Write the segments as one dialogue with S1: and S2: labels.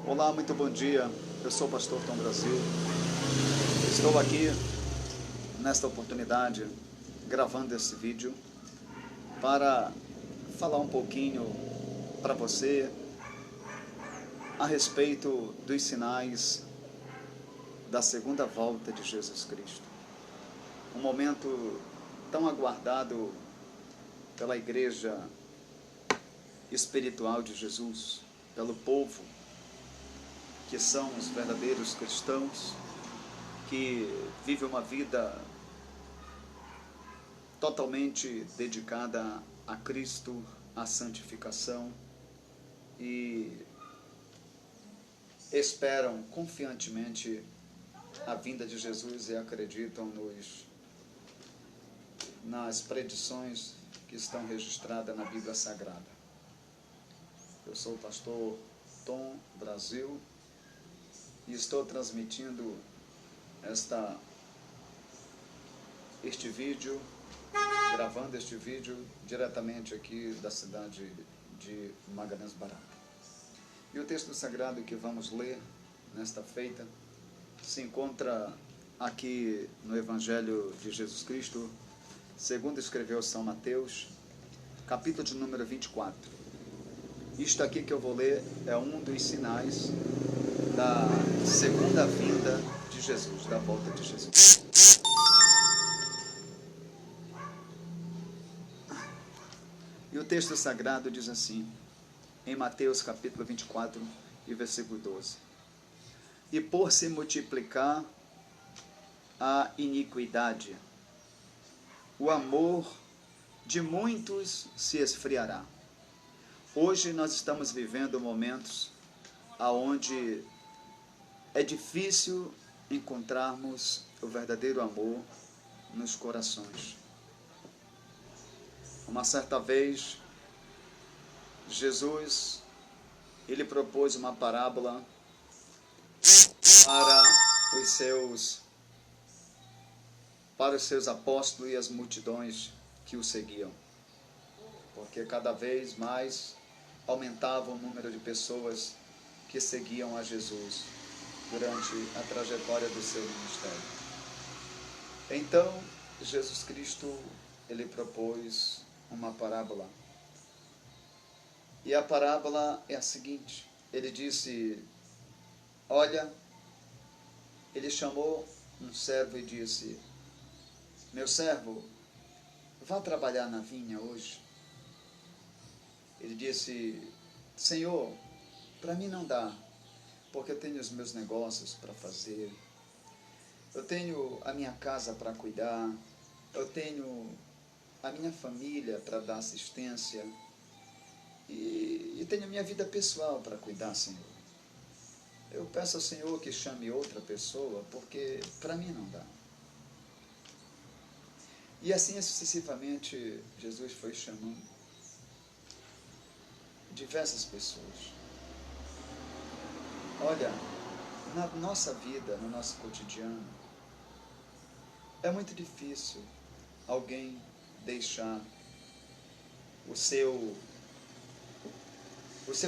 S1: Olá, muito bom dia. Eu sou o pastor Tom Brasil. Estou aqui nesta oportunidade gravando esse vídeo para falar um pouquinho para você a respeito dos sinais da segunda volta de Jesus Cristo. Um momento tão aguardado pela igreja espiritual de Jesus, pelo povo que são os verdadeiros cristãos, que vivem uma vida totalmente dedicada a Cristo, à santificação, e esperam confiantemente a vinda de Jesus e acreditam nas predições que estão registradas na Bíblia Sagrada. Eu sou o pastor Tom Brasil e estou transmitindo este vídeo, gravando este vídeo diretamente aqui da cidade de Magalhães Barata. E o texto sagrado que vamos ler nesta feita se encontra aqui no Evangelho de Jesus Cristo, segundo escreveu São Mateus, capítulo de número 24. Isto aqui que eu vou ler é um dos sinais da segunda vinda de Jesus, da volta de Jesus. E o texto sagrado diz assim, em Mateus capítulo 24 e versículo 12. E por se multiplicar a iniquidade, o amor de muitos se esfriará. Hoje nós estamos vivendo momentos onde é difícil encontrarmos o verdadeiro amor nos corações. Uma certa vez, Jesus, ele propôs uma parábola para os seus apóstolos e as multidões que o seguiam, porque cada vez mais aumentava o número de pessoas que seguiam a Jesus durante a trajetória do seu ministério. Então, Jesus Cristo, ele propôs uma parábola. E a parábola é a seguinte, ele disse, olha, ele chamou um servo e disse, meu servo, vá trabalhar na vinha hoje. Ele disse, Senhor, para mim não dá, porque eu tenho os meus negócios para fazer, eu tenho a minha casa para cuidar, eu tenho a minha família para dar assistência e tenho a minha vida pessoal para cuidar, Senhor. Eu peço ao Senhor que chame outra pessoa, porque para mim não dá. E assim sucessivamente Jesus foi chamando diversas pessoas. Olha, na nossa vida, no nosso cotidiano, é muito difícil alguém deixar o seu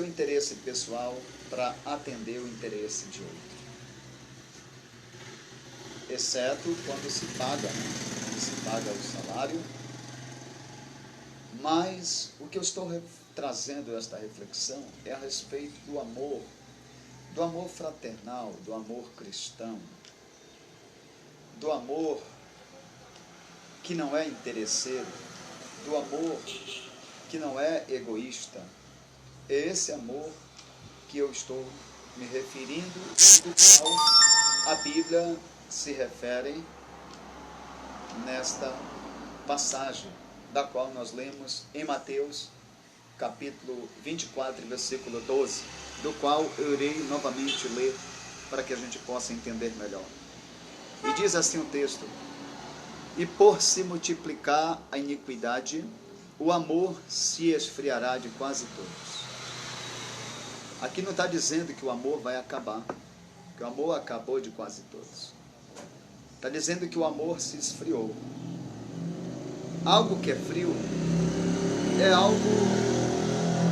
S1: interesse pessoal para atender o interesse de outro. Exceto quando se paga, quando se paga o salário. Mas o que eu estou trazendo esta reflexão é a respeito do amor fraternal, do amor cristão, do amor que não é interesseiro, do amor que não é egoísta. É esse amor que eu estou me referindo, do qual a Bíblia se refere nesta passagem, da qual nós lemos em Mateus, capítulo 24, versículo 12, do qual eu irei novamente ler para que a gente possa entender melhor. E diz assim o texto, e por se multiplicar a iniquidade, o amor se esfriará de quase todos. Aqui não está dizendo que o amor vai acabar, que o amor acabou de quase todos. Está dizendo que o amor se esfriou. Algo que é frio é algo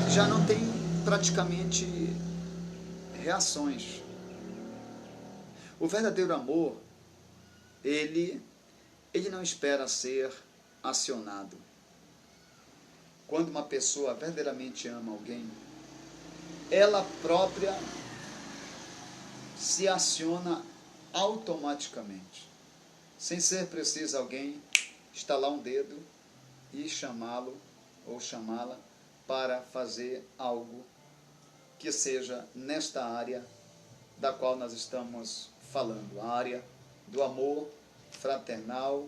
S1: que já não tem praticamente reações. O verdadeiro amor, ele não espera ser acionado. Quando uma pessoa verdadeiramente ama alguém, ela própria se aciona automaticamente, sem ser preciso alguém estalar um dedo e chamá-lo ou chamá-la para fazer algo que seja nesta área da qual nós estamos falando, a área do amor fraternal,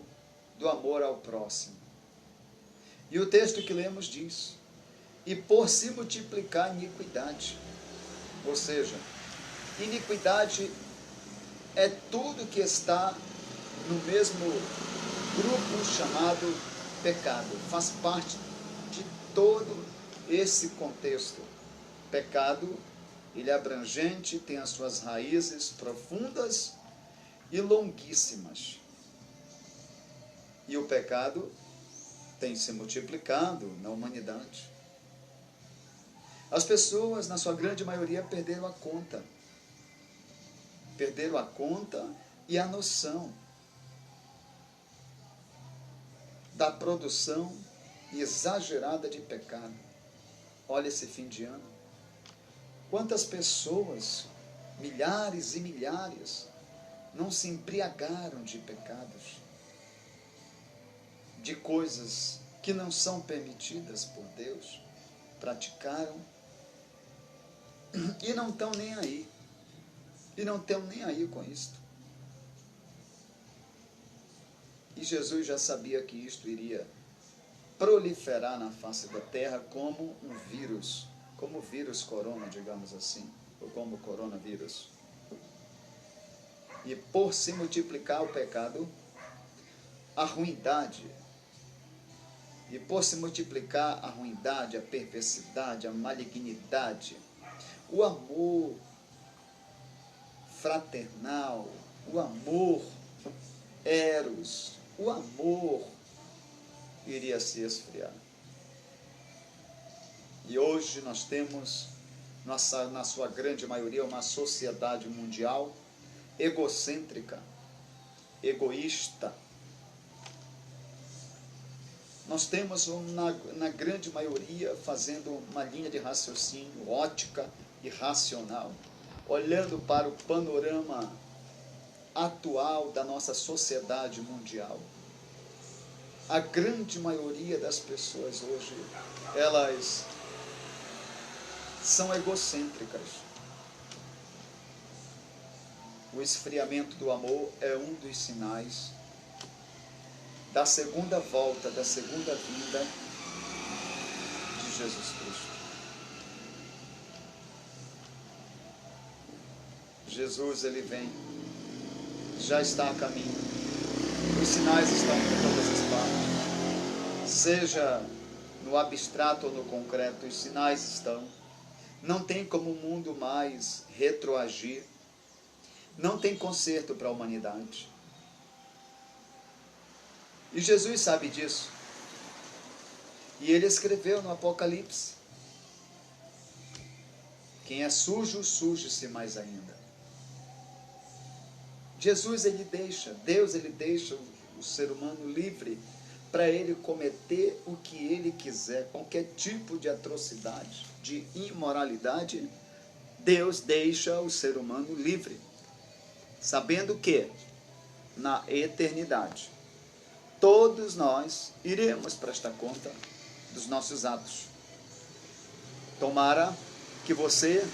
S1: do amor ao próximo. E o texto que lemos diz: e por se multiplicar a iniquidade. Ou seja, iniquidade é tudo que está no mesmo grupo chamado pecado. Faz parte de todo esse contexto. Pecado, ele é abrangente, tem as suas raízes profundas e longuíssimas. E o pecado tem se multiplicado na humanidade. As pessoas, na sua grande maioria, perderam a conta. Perderam a conta e a noção da produção exagerada de pecado. Olha esse fim de ano. Quantas pessoas, milhares e milhares, não se embriagaram de pecados, de coisas que não são permitidas por Deus, praticaram e não estão nem aí. E não estão nem aí com isto. E Jesus já sabia que isto iria proliferar na face da terra como um vírus, como o vírus corona, digamos assim, ou como o coronavírus. E por se multiplicar o pecado, a ruindade, e por se multiplicar a ruindade, a perversidade, a malignidade, o amor fraternal, o amor eros, o amor iria se esfriar. E hoje nós temos, na sua grande maioria, uma sociedade mundial egocêntrica, egoísta. Nós temos, na grande maioria, fazendo uma linha de raciocínio, ótica e racional, olhando para o panorama atual da nossa sociedade mundial. A grande maioria das pessoas hoje, elas são egocêntricas. O esfriamento do amor é um dos sinais da segunda volta, da segunda vinda de Jesus Cristo. Jesus, ele vem, já está a caminho. Os sinais estão por todas as partes. Seja no abstrato ou no concreto, os sinais estão. Não tem como o mundo mais retroagir. Não tem conserto para a humanidade. E Jesus sabe disso. E ele escreveu no Apocalipse: quem é sujo, suje-se mais ainda. Jesus, Deus, ele deixa o ser humano livre para ele cometer o que ele quiser, qualquer tipo de atrocidade, de imoralidade. Deus deixa o ser humano livre, sabendo que na eternidade todos nós iremos prestar conta dos nossos atos. Tomara que você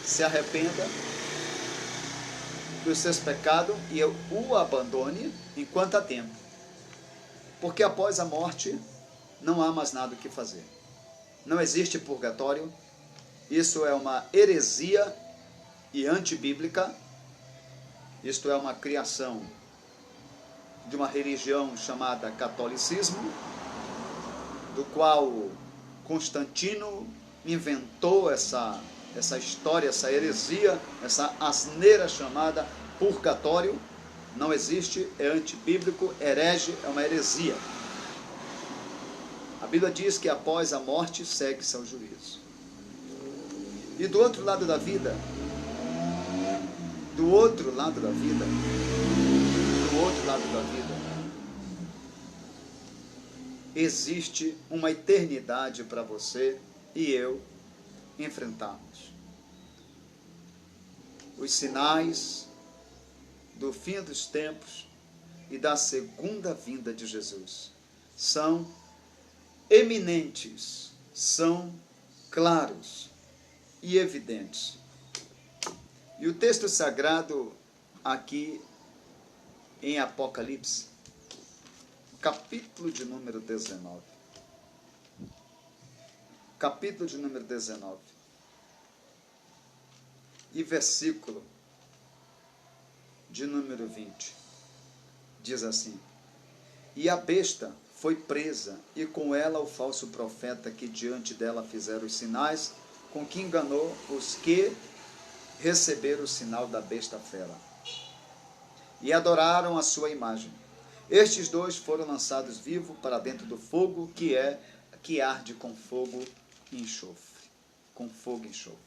S1: se arrependa dos seus pecados e o abandone enquanto há tempo. Porque após a morte não há mais nada o que fazer. Não existe purgatório. Isso é uma heresia e antibíblica. Isto é uma criação de uma religião chamada catolicismo, do qual Constantino inventou essa história, essa heresia, essa asneira chamada purgatório. Não existe, é antibíblico, herege, é uma heresia. A Bíblia diz que após a morte segue-se ao juízo. E do outro lado da vida, do outro lado da vida, existe uma eternidade para você e eu enfrentarmos. Os sinais do fim dos tempos e da segunda vinda de Jesus são eminentes, são claros e evidentes. E o texto sagrado aqui em Apocalipse, capítulo de número 19. Capítulo de número 19. E versículo de número 20. Diz assim: E a besta foi presa, e com ela o falso profeta que diante dela fizeram os sinais, com que enganou os que receberam o sinal da besta fera, e adoraram a sua imagem. Estes dois foram lançados vivos para dentro do fogo, que arde com fogo e enxofre. Com fogo e enxofre.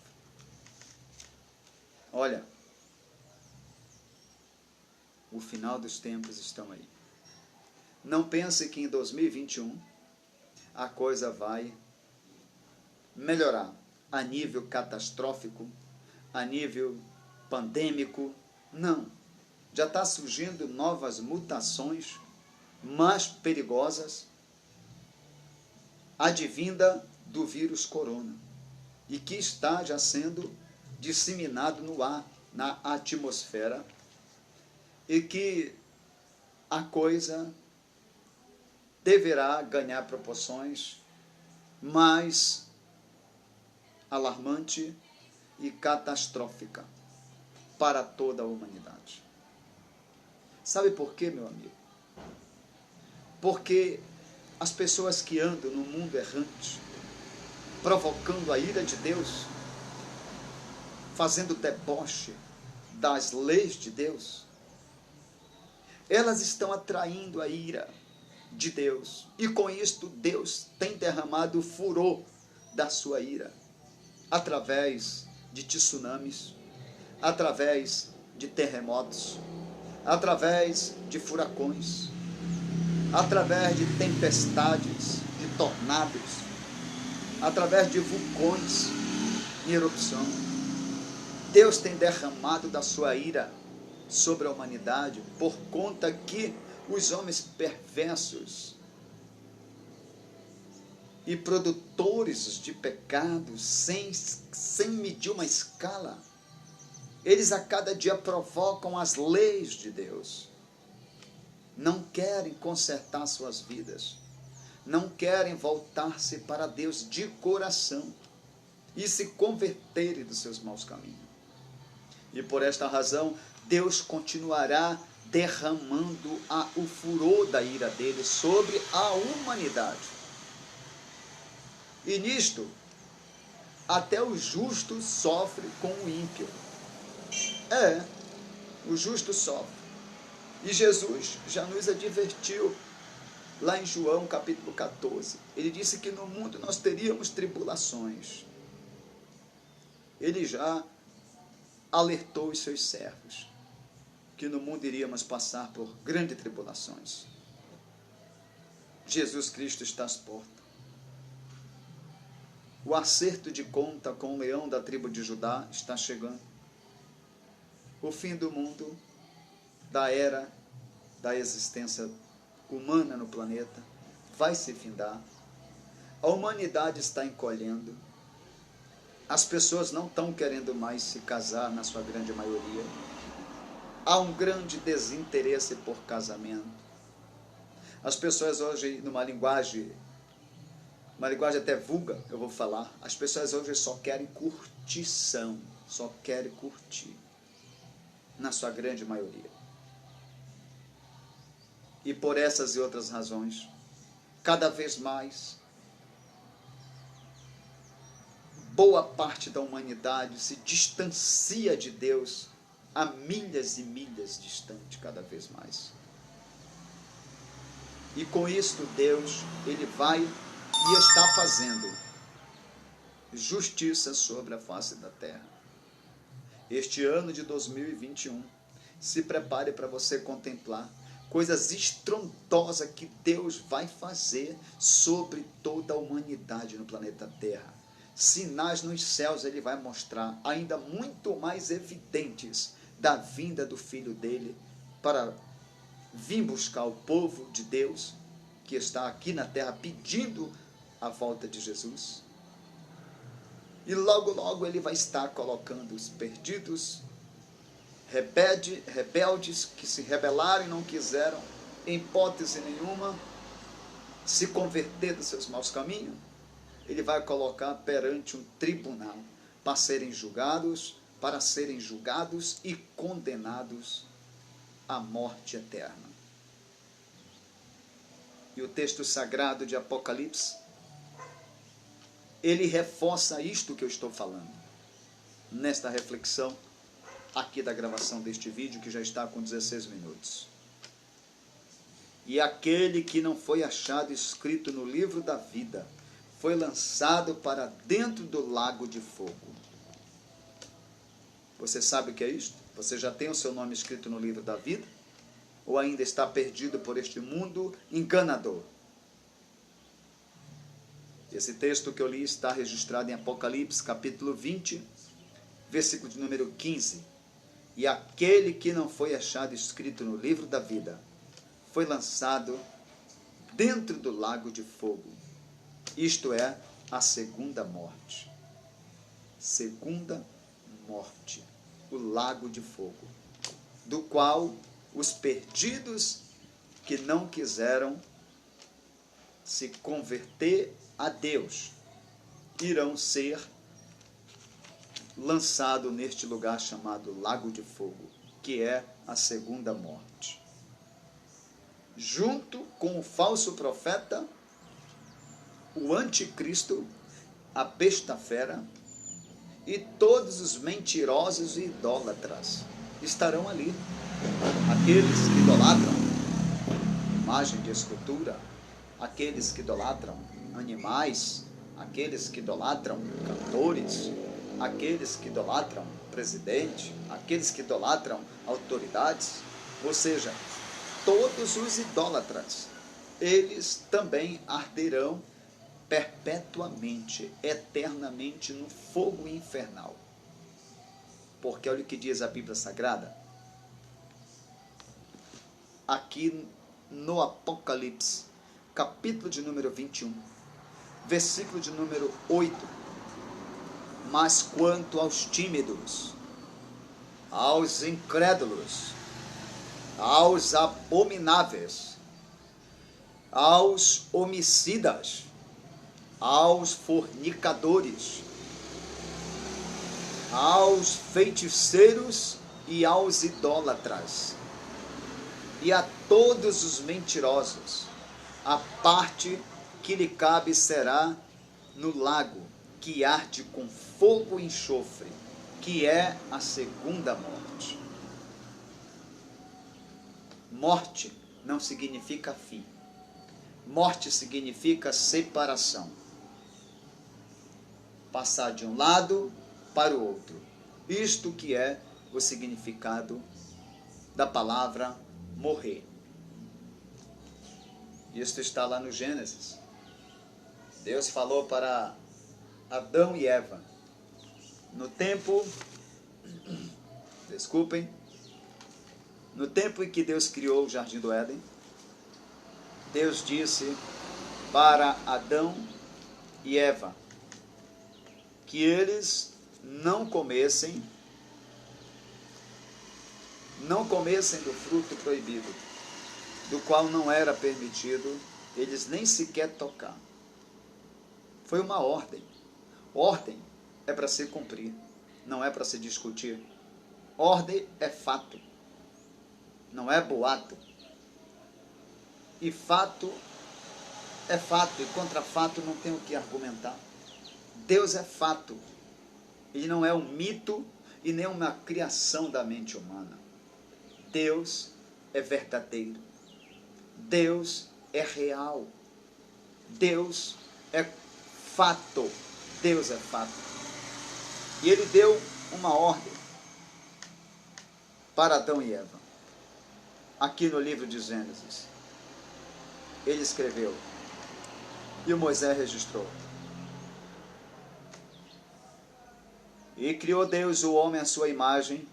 S1: Olha, o final dos tempos estão aí. Não pense que em 2021 a coisa vai melhorar a nível catastrófico, a nível pandêmico. Não. Já está surgindo novas mutações mais perigosas, advinda do vírus corona, e que está já sendo disseminado no ar, na atmosfera, e que a coisa deverá ganhar proporções mais alarmante e catastrófica para toda a humanidade. Sabe por quê, meu amigo? Porque as pessoas que andam no mundo errante, provocando a ira de Deus, fazendo deboche das leis de Deus, elas estão atraindo a ira de Deus. E com isto, Deus tem derramado o furor da sua ira, através de tsunamis, através de terremotos, através de furacões, através de tempestades, de tornados, através de vulcões em erupção. Deus tem derramado da sua ira sobre a humanidade por conta que os homens perversos e produtores de pecados, sem medir uma escala, eles a cada dia provocam as leis de Deus. Não querem consertar suas vidas, não querem voltar-se para Deus de coração e se converterem dos seus maus caminhos. E por esta razão, Deus continuará derramando o furor da ira dele sobre a humanidade. E nisto, até o justo sofre com o ímpio. O justo sofre. E Jesus já nos advertiu, lá em João capítulo 14, ele disse que no mundo nós teríamos tribulações. Ele já alertou os seus servos, que no mundo iríamos passar por grandes tribulações. Jesus Cristo está às portas. O acerto de conta com o leão da tribo de Judá está chegando. O fim do mundo, da era da existência humana no planeta, vai se findar. A humanidade está encolhendo. As pessoas não estão querendo mais se casar, na sua grande maioria. Há um grande desinteresse por casamento. As pessoas hoje, numa linguagem até vulga, eu vou falar, as pessoas hoje só querem curtição, só querem curtir, na sua grande maioria. E por essas e outras razões, cada vez mais, boa parte da humanidade se distancia de Deus a milhas e milhas distante, cada vez mais. E com isto Deus, ele vai e está fazendo justiça sobre a face da terra. Este ano de 2021, se prepare para você contemplar coisas estrondosas que Deus vai fazer sobre toda a humanidade no planeta Terra. Sinais nos céus Ele vai mostrar ainda muito mais evidentes da vinda do Filho dele para vir buscar o povo de Deus que está aqui na terra pedindo a volta de Jesus. E logo, logo Ele vai estar colocando os perdidos, rebeldes que se rebelaram e não quiseram, em hipótese nenhuma, se converter dos seus maus caminhos. Ele vai colocar perante um tribunal para serem julgados e condenados à morte eterna. E o texto sagrado de Apocalipse, ele reforça isto que eu estou falando, nesta reflexão aqui da gravação deste vídeo, que já está com 16 minutos. E aquele que não foi achado escrito no livro da vida foi lançado para dentro do lago de fogo. Você sabe o que é isto? Você já tem o seu nome escrito no livro da vida? Ou ainda está perdido por este mundo enganador? Esse texto que eu li está registrado em Apocalipse, capítulo 20, versículo de número 15. E aquele que não foi achado escrito no livro da vida foi lançado dentro do lago de fogo. Isto é, a segunda morte. Segunda morte, o lago de fogo, do qual os perdidos que não quiseram se converter a Deus irão ser lançados neste lugar chamado Lago de Fogo, que é a segunda morte. Junto com o falso profeta, o anticristo, a besta fera e todos os mentirosos e idólatras estarão ali. Aqueles que idolatram imagem de escultura, aqueles que idolatram animais, aqueles que idolatram cantores, aqueles que idolatram presidente, aqueles que idolatram autoridades, ou seja, todos os idólatras, eles também arderão perpetuamente, eternamente no fogo infernal. Porque olha o que diz a Bíblia Sagrada, aqui no Apocalipse, capítulo de número 21, versículo de número 8. Mas quanto aos tímidos, aos incrédulos, aos abomináveis, aos homicidas, aos fornicadores, aos feiticeiros e aos idólatras, e a todos os mentirosos, a parte que lhe cabe será no lago que arde com fogo e enxofre, que é a segunda morte. Morte não significa fim. Morte significa separação. Passar de um lado para o outro. Isto que é o significado da palavra morrer. Isto está lá no Gênesis. Deus falou para Adão e Eva. No tempo em que Deus criou o Jardim do Éden, Deus disse para Adão e Eva que eles não comessem do fruto proibido, do qual não era permitido eles nem sequer tocar. Foi uma ordem. Ordem é para se cumprir, não é para se discutir. Ordem é fato, não é boato. E fato é fato, e contra fato não tem o que argumentar. Deus é fato, ele não é um mito e nem uma criação da mente humana. Deus é verdadeiro, Deus é real, Deus é fato, Deus é fato. E ele deu uma ordem, para Adão e Eva. Aqui no livro de Gênesis, ele escreveu e o Moisés registrou. E criou Deus o homem à sua imagem,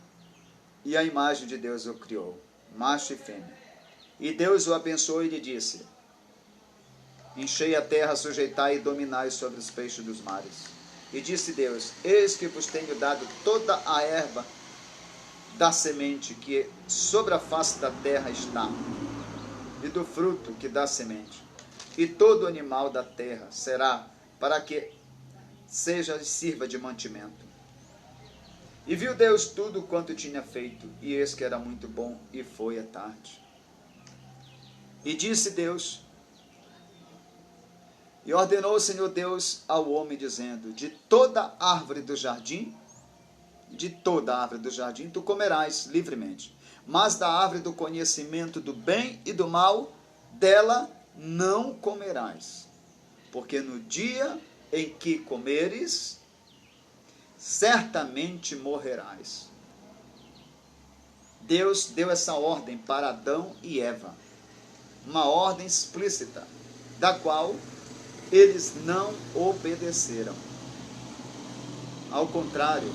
S1: e a imagem de Deus o criou, macho e fêmea. E Deus o abençoou e lhe disse: enchei a terra, sujeitai e dominai sobre os peixes dos mares. E disse Deus: eis que vos tenho dado toda a erva da semente que sobre a face da terra está, e do fruto que dá semente, e todo animal da terra será para que seja e sirva de mantimento. E viu Deus tudo quanto tinha feito, e eis que era muito bom, e foi a tarde. E disse Deus, e ordenou o Senhor Deus ao homem, dizendo: de toda árvore do jardim, tu comerás livremente, mas da árvore do conhecimento do bem e do mal, dela não comerás, porque no dia em que comeres, certamente morrerás. Deus deu essa ordem para Adão e Eva, uma ordem explícita, da qual eles não obedeceram. Ao contrário,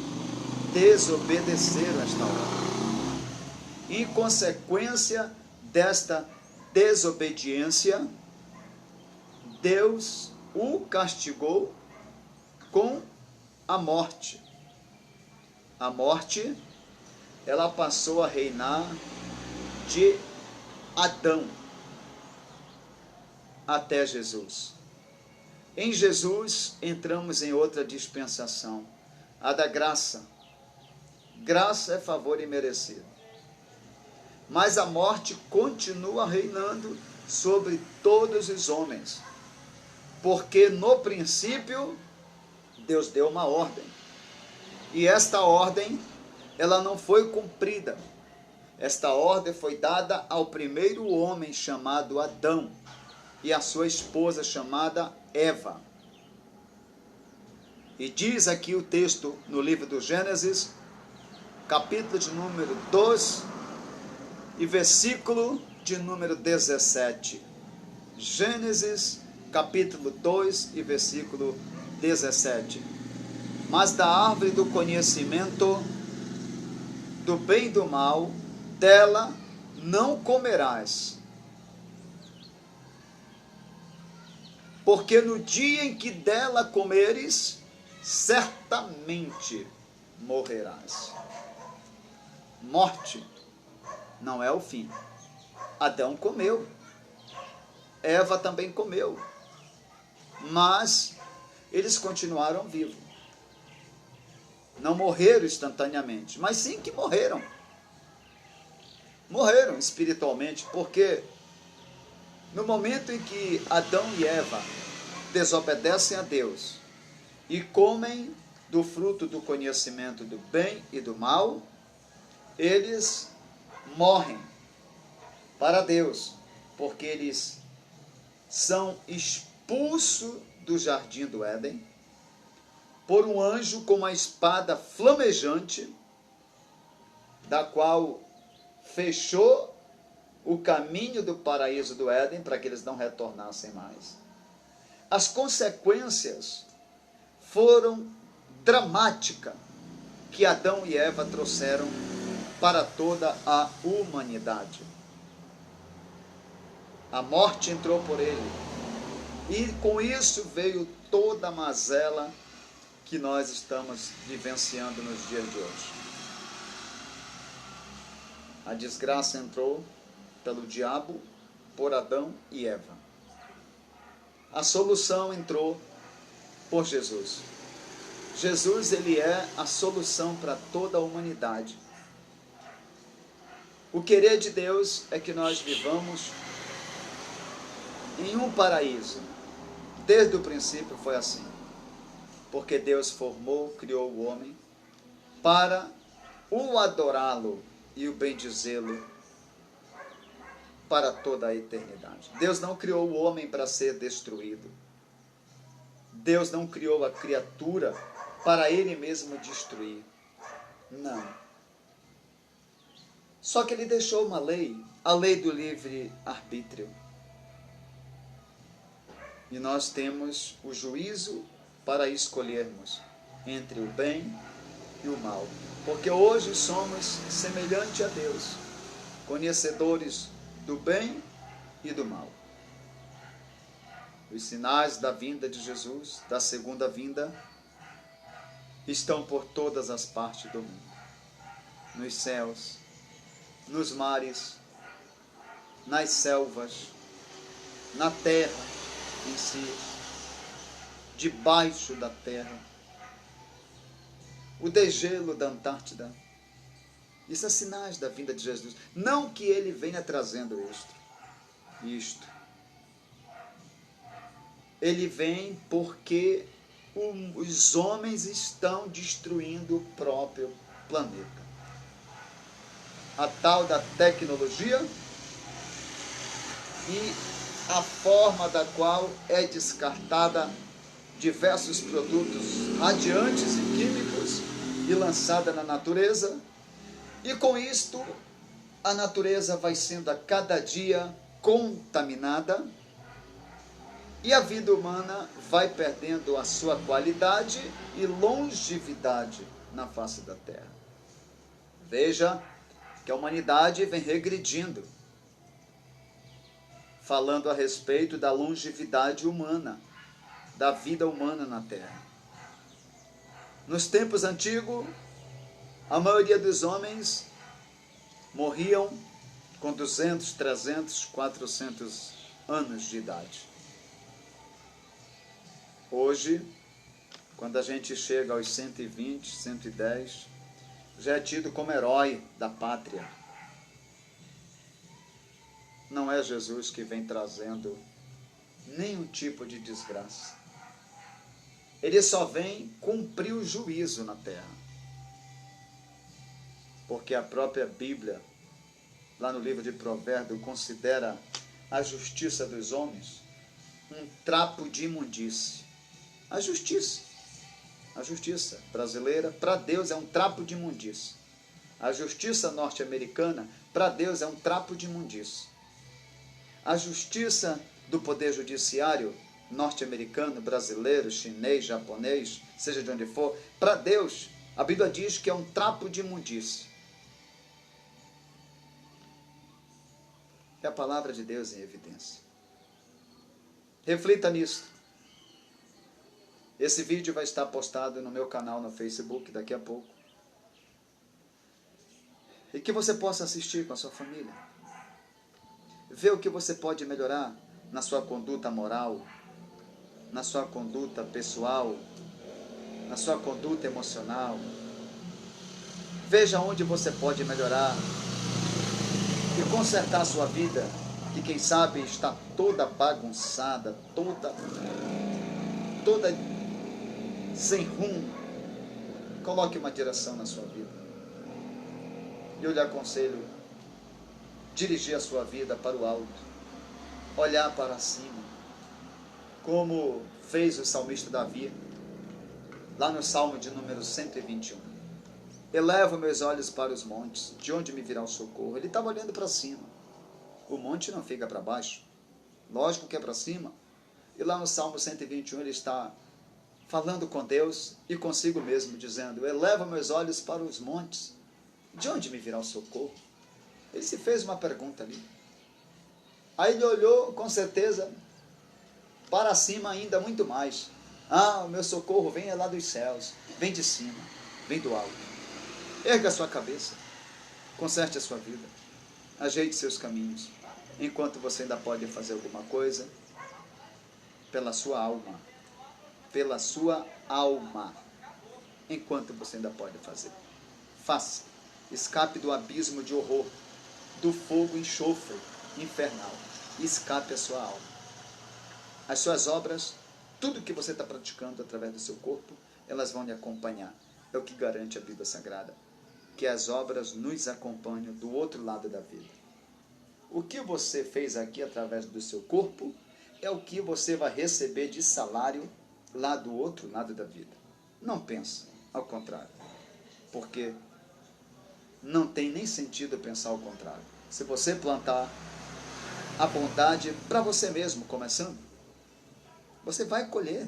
S1: desobedeceram esta ordem. Em consequência desta desobediência, Deus o castigou com a morte. A morte, ela passou a reinar de Adão até Jesus. Em Jesus entramos em outra dispensação, a da graça. Graça é favor imerecido. Mas a morte continua reinando sobre todos os homens, porque no princípio Deus deu uma ordem, e esta ordem, ela não foi cumprida. Esta ordem foi dada ao primeiro homem chamado Adão, e à sua esposa chamada Eva. E diz aqui o texto no livro do Gênesis, capítulo de número 2 e versículo de número 17. Gênesis, capítulo 2 e versículo 17. Mas da árvore do conhecimento do bem e do mal, dela não comerás, porque no dia em que dela comeres, certamente morrerás. Morte não é o fim. Adão comeu, Eva também comeu, mas eles continuaram vivos. Não morreram instantaneamente, mas sim que morreram. Morreram espiritualmente, porque no momento em que Adão e Eva desobedecem a Deus e comem do fruto do conhecimento do bem e do mal, eles morrem para Deus, porque eles são expulsos do jardim do Éden por um anjo com uma espada flamejante, da qual fechou o caminho do paraíso do Éden para que eles não retornassem mais. As consequências foram dramáticas que Adão e Eva trouxeram para toda a humanidade. A morte entrou por ele, e com isso veio toda a mazela que nós estamos vivenciando nos dias de hoje. A desgraça entrou pelo diabo, por Adão e Eva. A solução entrou por Jesus. Jesus, ele é a solução para toda a humanidade. O querer de Deus é que nós vivamos em um paraíso. Desde o princípio foi assim. Porque Deus formou, criou o homem para o adorá-lo e o bendizê-lo para toda a eternidade. Deus não criou o homem para ser destruído. Deus não criou a criatura para ele mesmo destruir. Não. Só que ele deixou uma lei, a lei do livre-arbítrio. E nós temos o juízo para escolhermos entre o bem e o mal. Porque hoje somos semelhantes a Deus, conhecedores do bem e do mal. Os sinais da vinda de Jesus, da segunda vinda, estão por todas as partes do mundo. Nos céus, nos mares, nas selvas, na terra em si, debaixo da terra, o degelo da Antártida. Isso é sinais da vinda de Jesus. Não que ele venha trazendo isto. Ele vem porque os homens estão destruindo o próprio planeta. A tal da tecnologia e a forma da qual é descartada diversos produtos radiantes e químicos e lançada na natureza, e com isto a natureza vai sendo a cada dia contaminada e a vida humana vai perdendo a sua qualidade e longevidade na face da Terra. Veja que a humanidade vem regredindo, falando a respeito da longevidade humana, da vida humana na Terra. Nos tempos antigos, a maioria dos homens morriam com 200, 300, 400 anos de idade. Hoje, quando a gente chega aos 120, 110, já é tido como herói da pátria. Não é Jesus que vem trazendo nenhum tipo de desgraça. Ele só vem cumprir o juízo na terra. Porque a própria Bíblia, lá no livro de Provérbios, considera a justiça dos homens um trapo de imundície. A justiça brasileira, para Deus, é um trapo de imundície. A justiça norte-americana, para Deus, é um trapo de imundície. A justiça do poder judiciário norte-americano, brasileiro, chinês, japonês, seja de onde for, para Deus, a Bíblia diz que é um trapo de imundície. É a palavra de Deus em evidência. Reflita nisso. Esse vídeo vai estar postado no meu canal no Facebook daqui a pouco. E que você possa assistir com a sua família. Ver o que você pode melhorar na sua conduta moral, na sua conduta pessoal, na sua conduta emocional. Veja onde você pode melhorar e consertar a sua vida, que quem sabe está toda bagunçada, toda sem rumo. Coloque uma direção na sua vida. Eu lhe aconselho dirigir a sua vida para o alto, olhar para cima, como fez o salmista Davi, lá no Salmo de número 121. Elevo meus olhos para os montes, de onde me virá o socorro? Ele estava olhando para cima. O monte não fica para baixo, lógico que é para cima. E lá no Salmo 121 ele está falando com Deus e consigo mesmo, dizendo: eleva meus olhos para os montes, de onde me virá o socorro? Ele se fez uma pergunta ali. Aí ele olhou, com certeza, para cima ainda muito mais. O meu socorro vem lá dos céus, vem de cima, vem do alto. Erga a sua cabeça, conserte a sua vida, ajeite seus caminhos, enquanto você ainda pode fazer alguma coisa pela sua alma. Pela sua alma, enquanto você ainda pode fazer. Faça. Escape do abismo de horror, do fogo enxofre infernal. Escape a sua alma. As suas obras, tudo que você está praticando através do seu corpo, elas vão lhe acompanhar. É o que garante a Bíblia Sagrada, que as obras nos acompanham do outro lado da vida. O que você fez aqui através do seu corpo é o que você vai receber de salário lá do outro lado da vida. Não pensa, ao contrário. Porque não tem nem sentido pensar o contrário. Se você plantar a bondade para você mesmo, começando, você vai colher.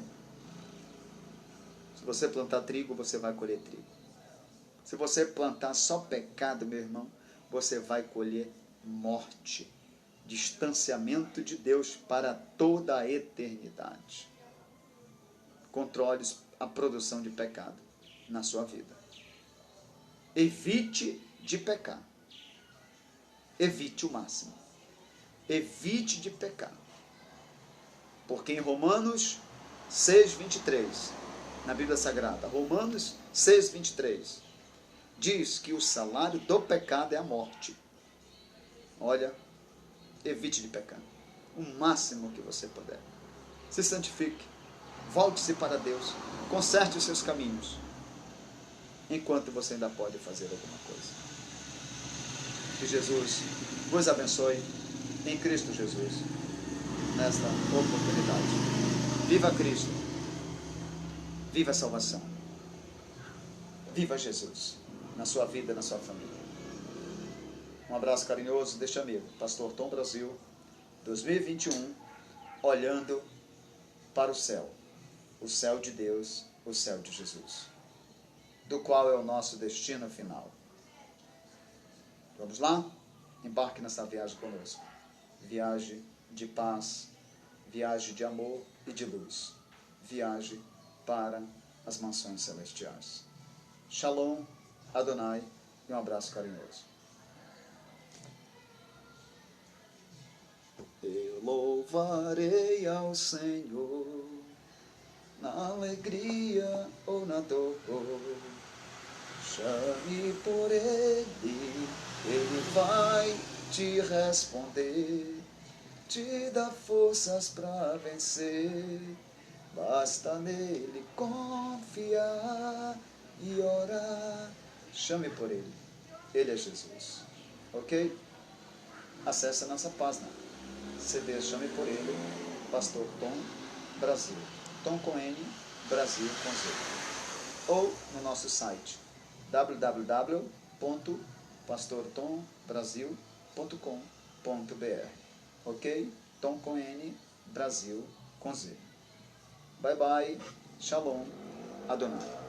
S1: Se você plantar trigo, você vai colher trigo. Se você plantar só pecado, meu irmão, você vai colher morte, distanciamento de Deus para toda a eternidade. Controle a produção de pecado na sua vida. Evite de pecar. Evite o máximo. Evite de pecar. Porque em Romanos 6:23, na Bíblia Sagrada, Romanos 6:23, diz que o salário do pecado é a morte. Olha, evite de pecar. O máximo que você puder. Se santifique. Volte-se para Deus. Conserte os seus caminhos. Enquanto você ainda pode fazer alguma coisa. Que Jesus vos abençoe em Cristo Jesus, nesta oportunidade. Viva Cristo. Viva a salvação. Viva Jesus na sua vida, na sua família. Um abraço carinhoso deste amigo, Pastor Tom Brasil, 2021, olhando para o céu de Deus, o céu de Jesus, do qual é o nosso destino final. Vamos lá? Embarque nessa viagem conosco. Viagem de paz, viagem de amor e de luz. Viagem para as mansões celestiais. Shalom, Adonai, e um abraço carinhoso. Eu louvarei ao Senhor, na alegria ou na dor. Chame por Ele, Ele vai te responder, te dá forças para vencer. Basta nele confiar e orar. Chame por Ele, Ele é Jesus. Ok? Acesse a nossa página. CD Chame por Ele, Pastor Tom Brasil. Tom com N, Brasil com Z. Ou no nosso site www.pastortombrasil.com.br. Ok? Tom com N, Brasil com Z. Bye bye. Shalom. Adonai.